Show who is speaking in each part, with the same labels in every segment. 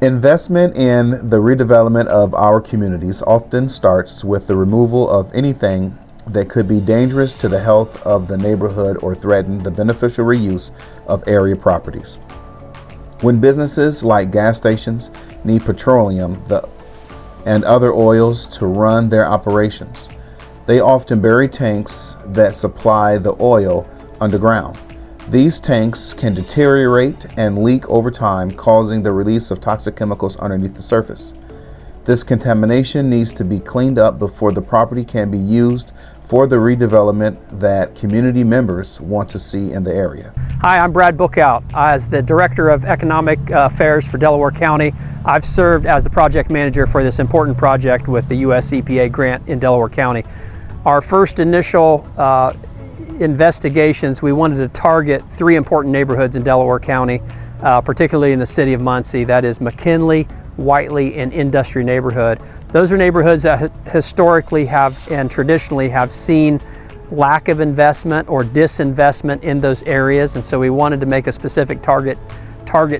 Speaker 1: Investment in the redevelopment of our communities often starts with the removal of anything that could be dangerous to the health of the neighborhood or threaten the beneficial reuse of area properties. When businesses like gas stations need petroleum and other oils to run their operations, they often bury tanks that supply the oil underground. These tanks can deteriorate and leak over time, causing the release of toxic chemicals underneath the surface. This contamination needs to be cleaned up before the property can be used for the redevelopment that community members want to see in the area.
Speaker 2: Hi, I'm Brad Bookout. As the Director of Economic Affairs for Delaware County, I've served as the project manager for this important project with the US EPA grant in Delaware County. Our first initial investigations, we wanted to target three important neighborhoods in Delaware County, particularly in the city of Muncie. That is McKinley, Whiteley, and Industry neighborhood. Those are neighborhoods that historically have and traditionally have seen lack of investment or disinvestment in those areas, and so we wanted to make a specific target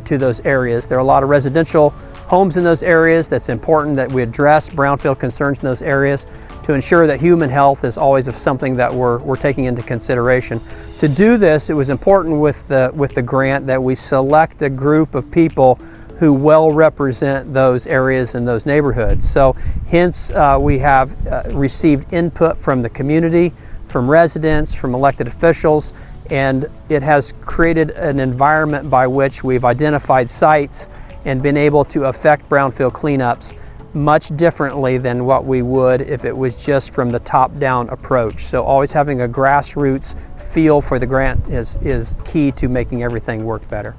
Speaker 2: to those areas. There are a lot of residential homes in those areas. That's important that we address brownfield concerns in those areas to ensure that human health is always something that we're taking into consideration. To do this, it was important with the grant that we select a group of people who well represent those areas and those neighborhoods. So hence we have received input from the community, from residents, from elected officials, and it has created an environment by which we've identified sites and been able to affect brownfield cleanups much differently than what we would if it was just from the top-down approach. So always having a grassroots feel for the grant is key to making everything work better.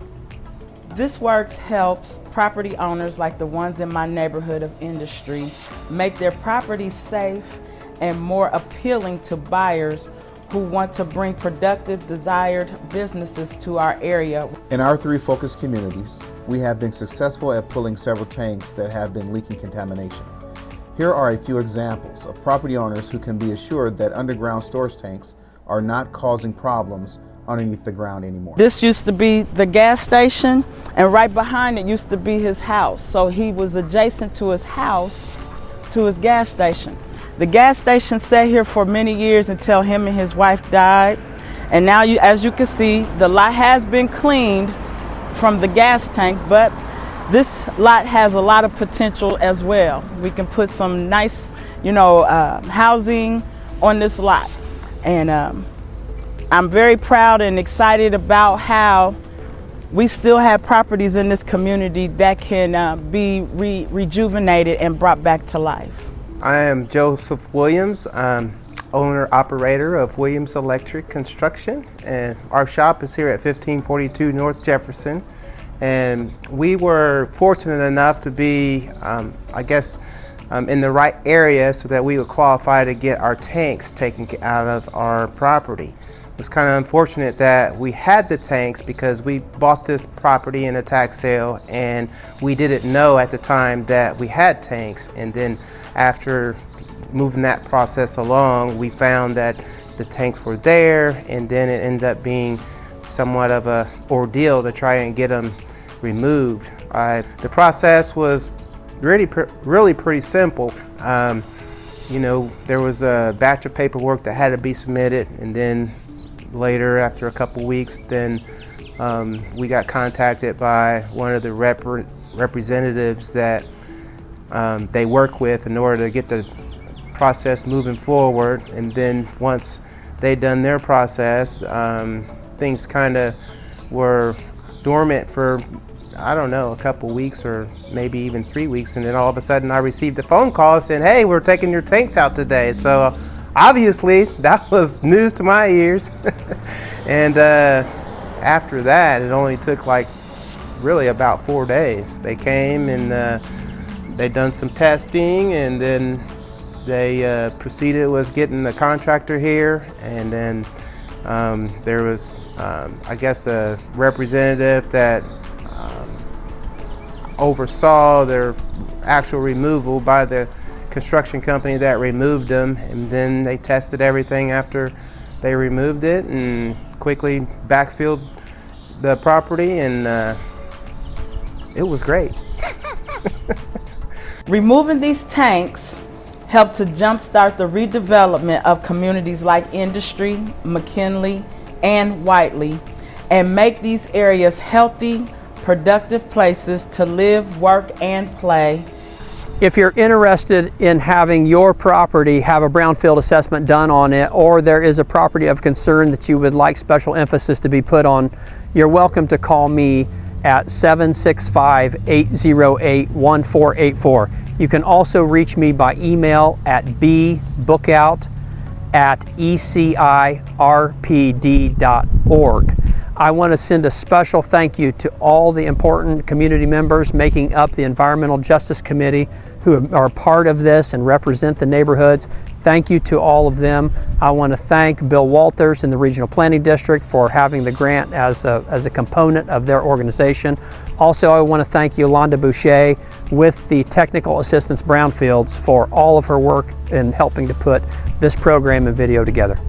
Speaker 3: This work helps property owners like the ones in my neighborhood of Industry make their properties safe and more appealing to buyers who want to bring productive, desired businesses to our area.
Speaker 1: In our three focus communities, we have been successful at pulling several tanks that have been leaking contamination. Here are a few examples of property owners who can be assured that underground storage tanks are not causing problems underneath the ground anymore.
Speaker 3: This used to be the gas station, and right behind it used to be his house. So he was adjacent to his house, to his gas station. The gas station sat here for many years until him and his wife died. And now, as you can see, the lot has been cleaned from the gas tanks, but this lot has a lot of potential as well. We can put some nice, housing on this lot. And I'm very proud and excited about how we still have properties in this community that can be rejuvenated and brought back to life.
Speaker 4: I am Joseph Williams. I'm owner-operator of Williams Electric Construction, and our shop is here at 1542 North Jefferson. And we were fortunate enough to be, in the right area so that we would qualify to get our tanks taken out of our property. It was kind of unfortunate that we had the tanks because we bought this property in a tax sale and we didn't know at the time that we had tanks. And then after moving that process along, we found that the tanks were there, and then it ended up being somewhat of a ordeal to try and get them removed. The process was really pretty simple. There was a batch of paperwork that had to be submitted, and then later, after a couple weeks, then we got contacted by one of the representatives that they work with in order to get the process moving forward. And then once they'd done their process, things kind of were dormant for, a couple weeks or maybe even 3 weeks. And then all of a sudden I received a phone call saying, hey, we're taking your tanks out today. So obviously that was news to my ears. And after that, it only took really about 4 days. They came and they done some testing, and then they proceeded with getting the contractor here. And then there was, a representative that oversaw their actual removal by the construction company that removed them. And then they tested everything after they removed it and quickly backfilled the property, and it was great.
Speaker 3: Removing these tanks helped to jumpstart the redevelopment of communities like Industry, McKinley, and Whiteley, and make these areas healthy, productive places to live, work, and play.
Speaker 2: If you're interested in having your property have a brownfield assessment done on it, or there is a property of concern that you would like special emphasis to be put on, you're welcome to call me at 765-808-1484. You can also reach me by email at bbookout@ecirpd.org. I want to send a special thank you to all the important community members making up the Environmental Justice Committee who are part of this and represent the neighborhoods. Thank you to all of them. I want to thank Bill Walters in the Regional Planning District for having the grant as a component of their organization. Also, I want to thank Yolanda Boucher with the Technical Assistance Brownfields for all of her work in helping to put this program and video together.